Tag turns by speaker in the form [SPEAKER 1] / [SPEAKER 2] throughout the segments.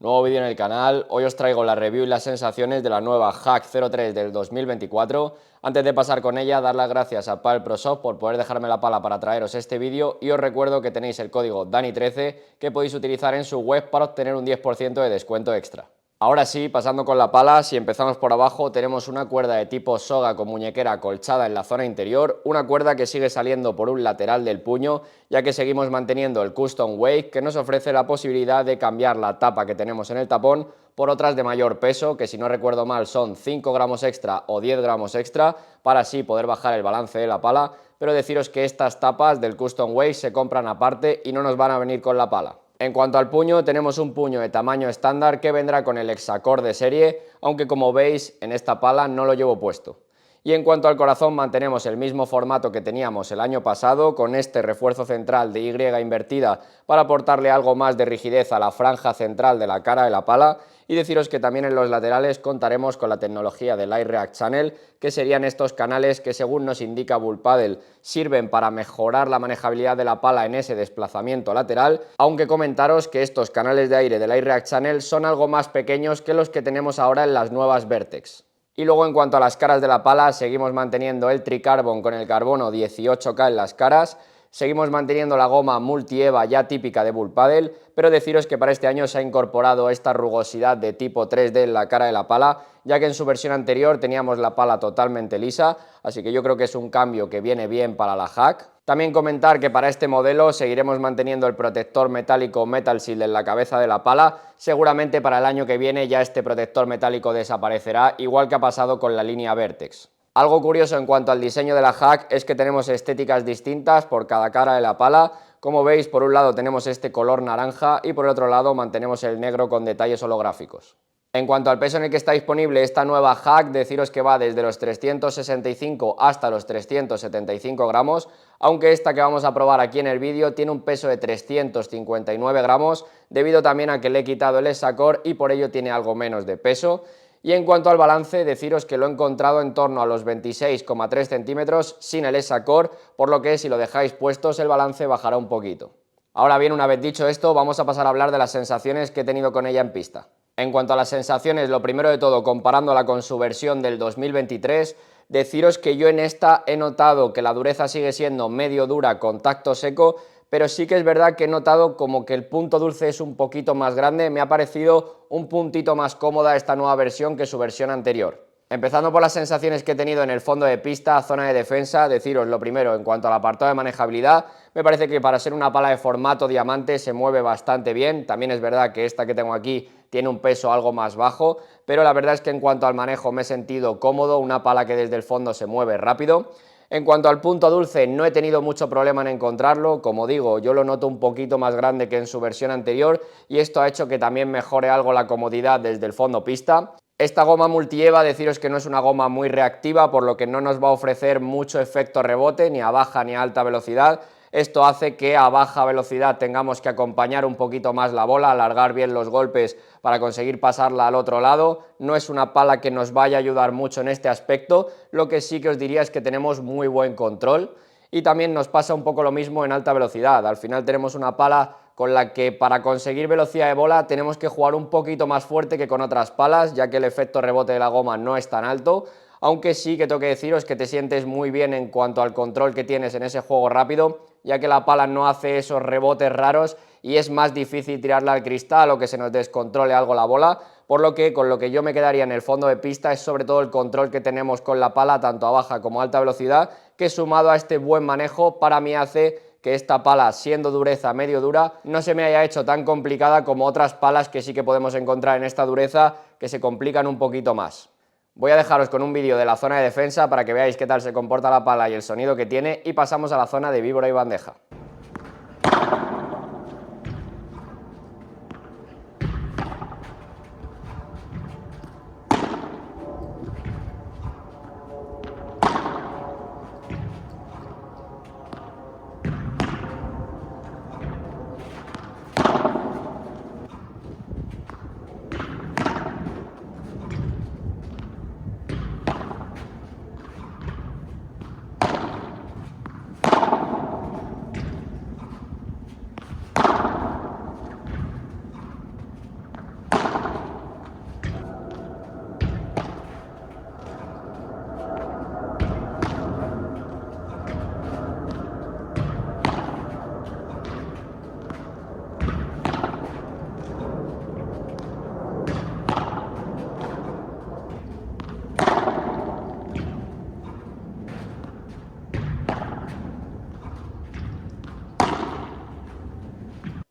[SPEAKER 1] Nuevo vídeo en el canal. Hoy os traigo la review y las sensaciones de la nueva Hack 03 del 2024. Antes de pasar con ella, dar las gracias a Pal Pro Shop por poder dejarme la pala para traeros este vídeo, y os recuerdo que tenéis el código DANI13 que podéis utilizar en su web para obtener un 10% de descuento extra. Ahora sí, pasando con la pala, si empezamos por abajo, tenemos una cuerda de tipo soga con muñequera acolchada en la zona interior, una cuerda que sigue saliendo por un lateral del puño, ya que seguimos manteniendo el Custom Weight, que nos ofrece la posibilidad de cambiar la tapa que tenemos en el tapón por otras de mayor peso, que si no recuerdo mal son 5 gramos extra o 10 gramos extra, para así poder bajar el balance de la pala, pero deciros que estas tapas del Custom Weight se compran aparte y no nos van a venir con la pala. En cuanto al puño, tenemos un puño de tamaño estándar que vendrá con el hexacord de serie, aunque como veis en esta pala no lo llevo puesto. Y en cuanto al corazón, mantenemos el mismo formato que teníamos el año pasado, con este refuerzo central de Y invertida para aportarle algo más de rigidez a la franja central de la cara de la pala. Y deciros que también en los laterales contaremos con la tecnología del iReact Channel, que serían estos canales que, según nos indica Bullpaddle, sirven para mejorar la manejabilidad de la pala en ese desplazamiento lateral, aunque comentaros que estos canales de aire del iReact Channel son algo más pequeños que los que tenemos ahora en las nuevas Vertex. Y luego, en cuanto a las caras de la pala, seguimos manteniendo el Tricarbon con el carbono 18K en las caras. Seguimos manteniendo la goma Multi-EVA ya típica de Bullpaddle, pero deciros que para este año se ha incorporado esta rugosidad de tipo 3D en la cara de la pala, ya que en su versión anterior teníamos la pala totalmente lisa, así que yo creo que es un cambio que viene bien para la Hack. También comentar que para este modelo seguiremos manteniendo el protector metálico Metal Shield en la cabeza de la pala. Seguramente para el año que viene ya este protector metálico desaparecerá, igual que ha pasado con la línea Vertex. Algo curioso en cuanto al diseño de la Hack es que tenemos estéticas distintas por cada cara de la pala. Como veis, por un lado tenemos este color naranja y por el otro lado mantenemos el negro con detalles holográficos. En cuanto al peso en el que está disponible esta nueva Hack, deciros que va desde los 365 hasta los 375 gramos, aunque esta que vamos a probar aquí en el vídeo tiene un peso de 359 gramos, debido también a que le he quitado el hexacord y por ello tiene algo menos de peso. Y en cuanto al balance, deciros que lo he encontrado en torno a los 26,3 centímetros sin el hexacord, por lo que si lo dejáis puestos el balance bajará un poquito. Ahora bien, una vez dicho esto, vamos a pasar a hablar de las sensaciones que he tenido con ella en pista. En cuanto a las sensaciones, lo primero de todo, comparándola con su versión del 2023, deciros que yo en esta he notado que la dureza sigue siendo medio dura con tacto seco, pero sí que es verdad que he notado como que el punto dulce es un poquito más grande, me ha parecido un puntito más cómoda esta nueva versión que su versión anterior. Empezando por las sensaciones que he tenido en el fondo de pista, zona de defensa, deciros lo primero, en cuanto al apartado de manejabilidad, me parece que para ser una pala de formato diamante se mueve bastante bien. También es verdad que esta que tengo aquí tiene un peso algo más bajo, pero la verdad es que en cuanto al manejo me he sentido cómodo, una pala que desde el fondo se mueve rápido. En cuanto al punto dulce, no he tenido mucho problema en encontrarlo, como digo, yo lo noto un poquito más grande que en su versión anterior y esto ha hecho que también mejore algo la comodidad desde el fondo pista. Esta goma Multi-EVA, deciros que no es una goma muy reactiva, por lo que no nos va a ofrecer mucho efecto rebote, ni a baja ni a alta velocidad. Esto hace que a baja velocidad tengamos que acompañar un poquito más la bola, alargar bien los golpes para conseguir pasarla al otro lado. No es una pala que nos vaya a ayudar mucho en este aspecto, lo que sí que os diría es que tenemos muy buen control. Y también nos pasa un poco lo mismo en alta velocidad. Al final tenemos una pala con la que para conseguir velocidad de bola tenemos que jugar un poquito más fuerte que con otras palas, ya que el efecto rebote de la goma no es tan alto, aunque sí que tengo que deciros que te sientes muy bien en cuanto al control que tienes en ese juego rápido, ya que la pala no hace esos rebotes raros y es más difícil tirarla al cristal o que se nos descontrole algo la bola, por lo que con lo que yo me quedaría en el fondo de pista es sobre todo el control que tenemos con la pala tanto a baja como a alta velocidad, que sumado a este buen manejo para mí hace que esta pala, siendo dureza medio dura, no se me haya hecho tan complicada como otras palas que sí que podemos encontrar en esta dureza que se complican un poquito más. Voy a dejaros con un vídeo de la zona de defensa para que veáis qué tal se comporta la pala y el sonido que tiene, y pasamos a la zona de víbora y bandeja.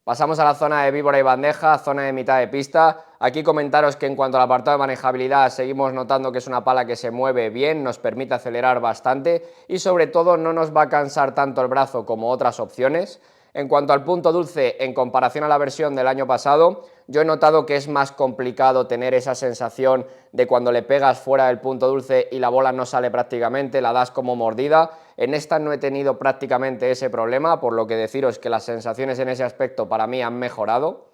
[SPEAKER 1] Pasamos a la zona de víbora y bandeja, zona de mitad de pista. Aquí comentaros que en cuanto al apartado de manejabilidad seguimos notando que es una pala que se mueve bien, nos permite acelerar bastante y sobre todo no nos va a cansar tanto el brazo como otras opciones. En cuanto al punto dulce, en comparación a la versión del año pasado, yo he notado que es más complicado tener esa sensación de cuando le pegas fuera del punto dulce y la bola no sale prácticamente, la das como mordida. En esta no he tenido prácticamente ese problema, por lo que deciros que las sensaciones en ese aspecto para mí han mejorado.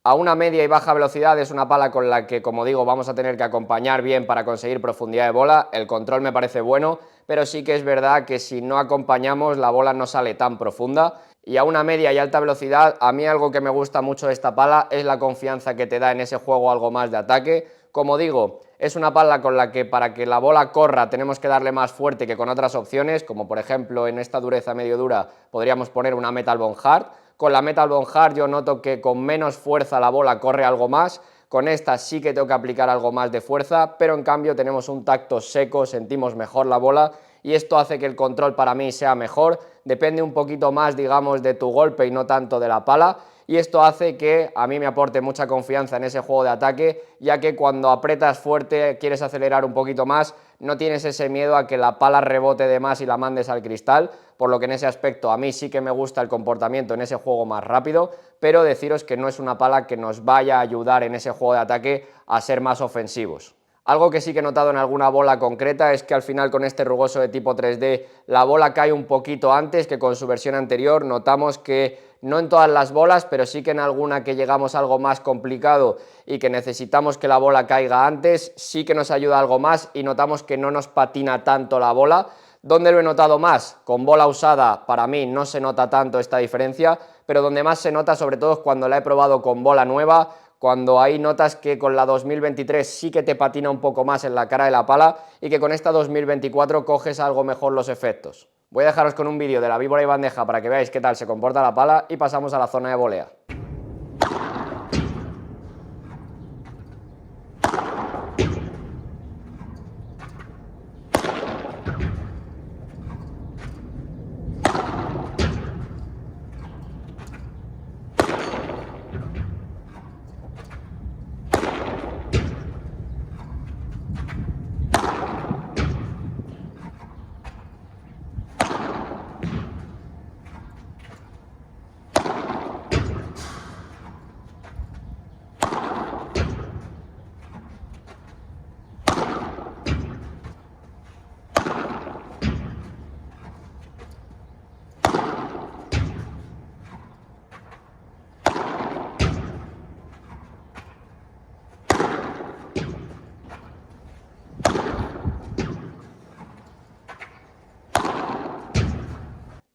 [SPEAKER 1] A una media y baja velocidad es una pala con la que, como digo, vamos a tener que acompañar bien para conseguir profundidad de bola. El control me parece bueno, pero sí que es verdad que si no acompañamos la bola no sale tan profunda. Y a una media y alta velocidad, a mí algo que me gusta mucho de esta pala es la confianza que te da en ese juego algo más de ataque. Como digo, es una pala con la que para que la bola corra tenemos que darle más fuerte que con otras opciones, como por ejemplo en esta dureza medio dura podríamos poner una Metal Bone Hard. Con la Metal Bone Hard yo noto que con menos fuerza la bola corre algo más, con esta sí que tengo que aplicar algo más de fuerza, pero en cambio tenemos un tacto seco, sentimos mejor la bola y esto hace que el control para mí sea mejor, depende un poquito más, digamos, de tu golpe y no tanto de la pala, y esto hace que a mí me aporte mucha confianza en ese juego de ataque, ya que cuando apretas fuerte, quieres acelerar un poquito más, no tienes ese miedo a que la pala rebote de más y la mandes al cristal, por lo que en ese aspecto a mí sí que me gusta el comportamiento en ese juego más rápido, pero deciros que no es una pala que nos vaya a ayudar en ese juego de ataque a ser más ofensivos. Algo que sí que he notado en alguna bola concreta es que al final con este rugoso de tipo 3D la bola cae un poquito antes que con su versión anterior. Notamos que no en todas las bolas, pero sí que en alguna que llegamos a algo más complicado y que necesitamos que la bola caiga antes, sí que nos ayuda algo más y notamos que no nos patina tanto la bola. ¿Dónde lo he notado más? Con bola usada para mí no se nota tanto esta diferencia, pero donde más se nota sobre todo es cuando la he probado con bola nueva, cuando ahí notas que con la 2023 sí que te patina un poco más en la cara de la pala y que con esta 2024 coges algo mejor los efectos. Voy a dejaros con un vídeo de la víbora y bandeja para que veáis qué tal se comporta la pala y pasamos a la zona de volea.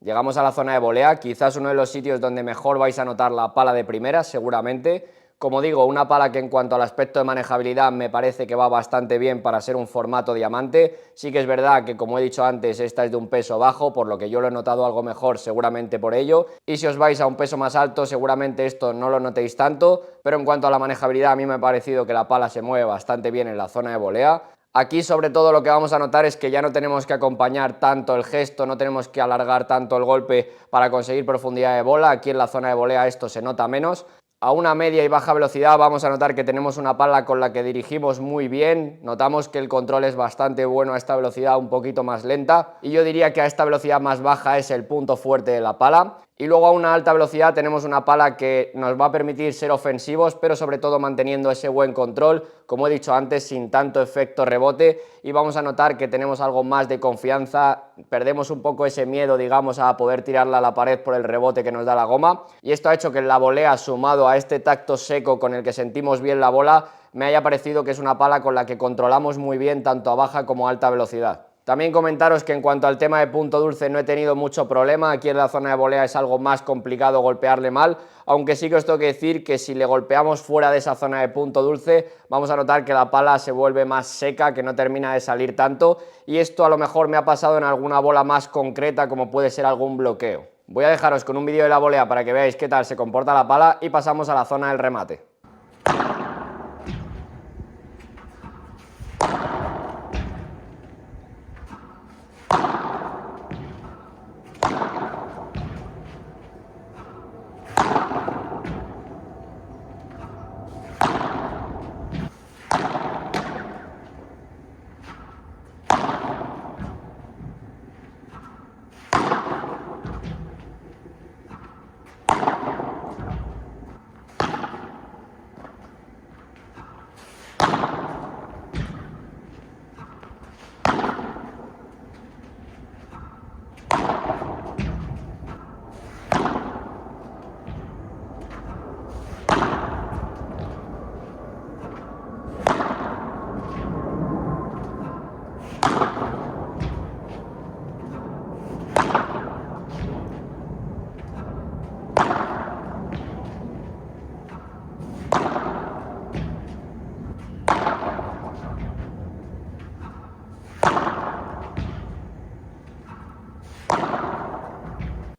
[SPEAKER 1] Llegamos a la zona de volea, quizás uno de los sitios donde mejor vais a notar la pala de primera, seguramente. Como digo, una pala que en cuanto al aspecto de manejabilidad me parece que va bastante bien para ser un formato diamante. Sí que es verdad que, como he dicho antes, esta es de un peso bajo, por lo que yo lo he notado algo mejor seguramente por ello. Y si os vais a un peso más alto, seguramente esto no lo notéis tanto, pero en cuanto a la manejabilidad a mí me ha parecido que la pala se mueve bastante bien en la zona de volea. Aquí sobre todo lo que vamos a notar es que ya no tenemos que acompañar tanto el gesto, no tenemos que alargar tanto el golpe para conseguir profundidad de bola. Aquí en la zona de volea esto se nota menos. A una media y baja velocidad vamos a notar que tenemos una pala con la que dirigimos muy bien, notamos que el control es bastante bueno a esta velocidad un poquito más lenta y yo diría que a esta velocidad más baja es el punto fuerte de la pala. Y luego a una alta velocidad tenemos una pala que nos va a permitir ser ofensivos, pero sobre todo manteniendo ese buen control, como he dicho antes, sin tanto efecto rebote, y vamos a notar que tenemos algo más de confianza, perdemos un poco ese miedo, digamos, a poder tirarla a la pared por el rebote que nos da la goma, y esto ha hecho que en la volea, sumado a este tacto seco con el que sentimos bien la bola, me haya parecido que es una pala con la que controlamos muy bien tanto a baja como a alta velocidad. También comentaros que en cuanto al tema de punto dulce no he tenido mucho problema, aquí en la zona de volea es algo más complicado golpearle mal, aunque sí que os tengo que decir que si le golpeamos fuera de esa zona de punto dulce vamos a notar que la pala se vuelve más seca, que no termina de salir tanto, y esto a lo mejor me ha pasado en alguna bola más concreta como puede ser algún bloqueo. Voy a dejaros con un vídeo de la volea para que veáis qué tal se comporta la pala y pasamos a la zona del remate.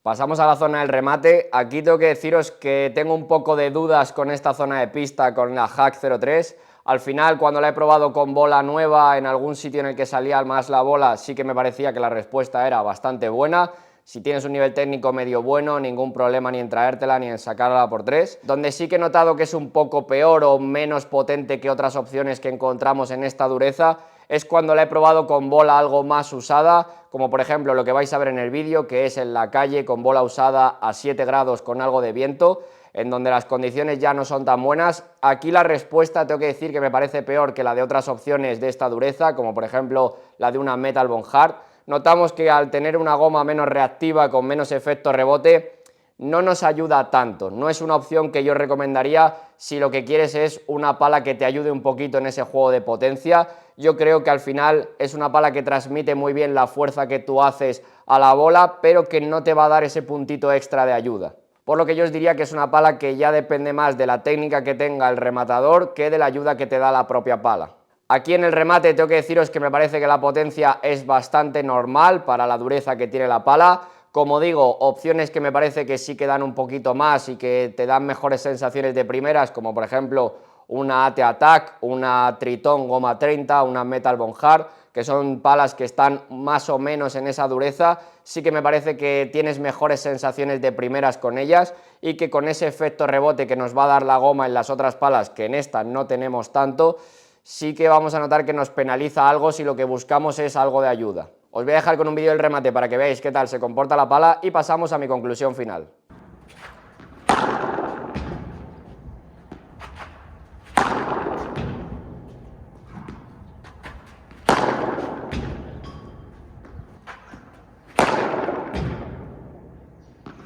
[SPEAKER 1] Pasamos a la zona del remate. Aquí tengo que deciros que tengo un poco de dudas con esta zona de pista, con la Hack 03. Al final, cuando la he probado con bola nueva en algún sitio en el que salía más la bola, sí que me parecía que la respuesta era bastante buena. Si tienes un nivel técnico medio bueno, ningún problema ni en traértela ni en sacarla por 3. Donde sí que he notado que es un poco peor o menos potente que otras opciones que encontramos en esta dureza es cuando la he probado con bola algo más usada, como por ejemplo lo que vais a ver en el vídeo, que es en la calle con bola usada a 7 grados con algo de viento, en donde las condiciones ya no son tan buenas. Aquí la respuesta tengo que decir que me parece peor que la de otras opciones de esta dureza, como por ejemplo la de una Metal Bond Hard. Notamos que al tener una goma menos reactiva, con menos efecto rebote, no nos ayuda tanto. No es una opción que yo recomendaría si lo que quieres es una pala que te ayude un poquito en ese juego de potencia. Yo creo que al final es una pala que transmite muy bien la fuerza que tú haces a la bola, pero que no te va a dar ese puntito extra de ayuda. Por lo que yo os diría que es una pala que ya depende más de la técnica que tenga el rematador que de la ayuda que te da la propia pala. Aquí en el remate tengo que deciros que me parece que la potencia es bastante normal para la dureza que tiene la pala. Como digo, opciones que me parece que sí que dan un poquito más y que te dan mejores sensaciones de primeras, como por ejemplo una AT Attack, una Triton Goma 30, una Metal Bond Hard, que son palas que están más o menos en esa dureza. Sí que me parece que tienes mejores sensaciones de primeras con ellas y que con ese efecto rebote que nos va a dar la goma en las otras palas, que en esta no tenemos tanto, sí que vamos a notar que nos penaliza algo si lo que buscamos es algo de ayuda. Os voy a dejar con un vídeo del remate para que veáis qué tal se comporta la pala y pasamos a mi conclusión final.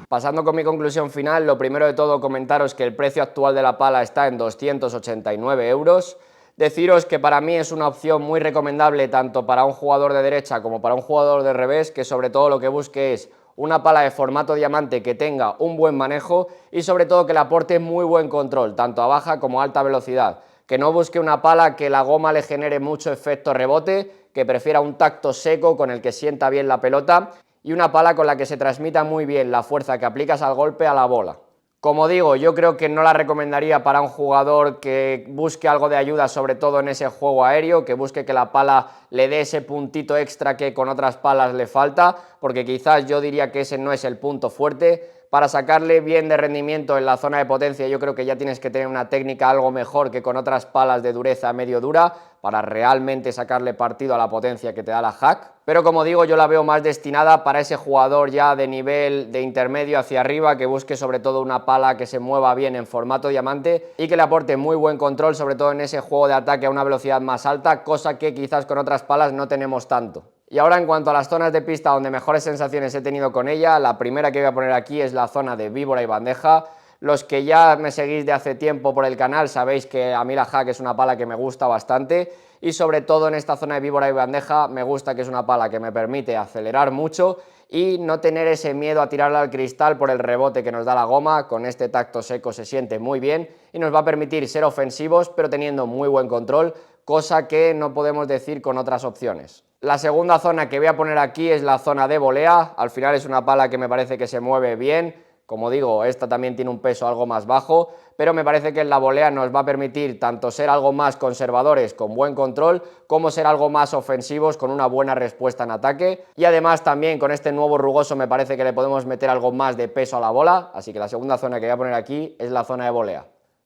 [SPEAKER 1] Pasando con mi conclusión final, lo primero de todo comentaros que el precio actual de la pala está en 289 euros. Deciros que para mí es una opción muy recomendable tanto para un jugador de derecha como para un jugador de revés, que sobre todo lo que busque es una pala de formato diamante que tenga un buen manejo y sobre todo que le aporte muy buen control, tanto a baja como a alta velocidad. Que no busque una pala que la goma le genere mucho efecto rebote, que prefiera un tacto seco con el que sienta bien la pelota y una pala con la que se transmita muy bien la fuerza que aplicas al golpe a la bola. Como digo, yo creo que no la recomendaría para un jugador que busque algo de ayuda, sobre todo en ese juego aéreo, que busque que la pala le dé ese puntito extra que con otras palas le falta, porque quizás yo diría que ese no es el punto fuerte. Para sacarle bien de rendimiento en la zona de potencia yo creo que ya tienes que tener una técnica algo mejor que con otras palas de dureza medio dura para realmente sacarle partido a la potencia que te da la Hack. Pero como digo, yo la veo más destinada para ese jugador ya de nivel de intermedio hacia arriba, que busque sobre todo una pala que se mueva bien en formato diamante y que le aporte muy buen control, sobre todo en ese juego de ataque a una velocidad más alta, cosa que quizás con otras palas no tenemos tanto. Y ahora en cuanto a las zonas de pista donde mejores sensaciones he tenido con ella, la primera que voy a poner aquí es la zona de víbora y bandeja. Los que ya me seguís de hace tiempo por el canal sabéis que a mí la Hack es una pala que me gusta bastante y sobre todo en esta zona de víbora y bandeja me gusta que es una pala que me permite acelerar mucho y no tener ese miedo a tirarla al cristal por el rebote que nos da la goma. Con este tacto seco se siente muy bien y nos va a permitir ser ofensivos pero teniendo muy buen control, cosa que no podemos decir con otras opciones. La segunda zona que voy a poner aquí es la zona de volea. Al final es una pala que me parece que se mueve bien. Como digo, esta también tiene un peso algo más bajo, pero me parece que en la volea nos va a permitir tanto ser algo más conservadores con buen control, como ser algo más ofensivos con una buena respuesta en ataque. Y además también con este nuevo rugoso me parece que le podemos meter algo más de peso a la bola, así que la segunda zona que voy a poner aquí es la zona de volea.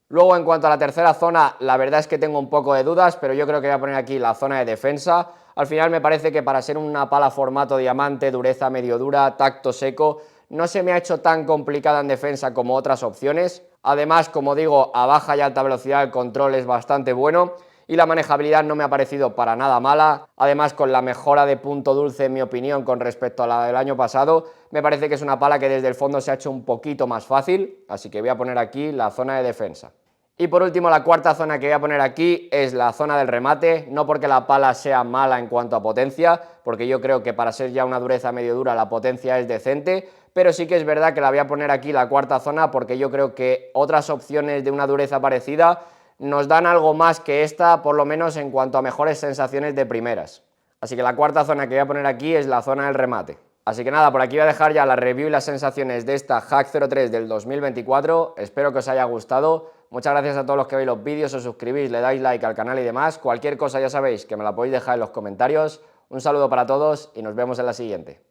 [SPEAKER 1] Luego, en cuanto a la tercera zona, la verdad es que tengo un poco de dudas, pero yo creo que voy a poner aquí la zona de defensa. Al final me parece que para ser una pala formato diamante, dureza medio dura, tacto seco, no se me ha hecho tan complicada en defensa como otras opciones. Además, como digo, a baja y alta velocidad el control es bastante bueno y la manejabilidad no me ha parecido para nada mala. Además, con la mejora de punto dulce, en mi opinión, con respecto a la del año pasado, me parece que es una pala que desde el fondo se ha hecho un poquito más fácil, así que voy a poner aquí la zona de defensa. Y por último, la cuarta zona que voy a poner aquí es la zona del remate, no porque la pala sea mala en cuanto a potencia, porque yo creo que para ser ya una dureza medio dura la potencia es decente, pero sí que es verdad que la voy a poner aquí la cuarta zona porque yo creo que otras opciones de una dureza parecida nos dan algo más que esta, por lo menos en cuanto a mejores sensaciones de primeras. Así que la cuarta zona que voy a poner aquí es la zona del remate. Así que nada, por aquí voy a dejar ya la review y las sensaciones de esta Hack 03 del 2024, espero que os haya gustado, muchas gracias a todos los que veis los vídeos, os suscribís, le dais like al canal y demás, cualquier cosa ya sabéis que me la podéis dejar en los comentarios, un saludo para todos y nos vemos en la siguiente.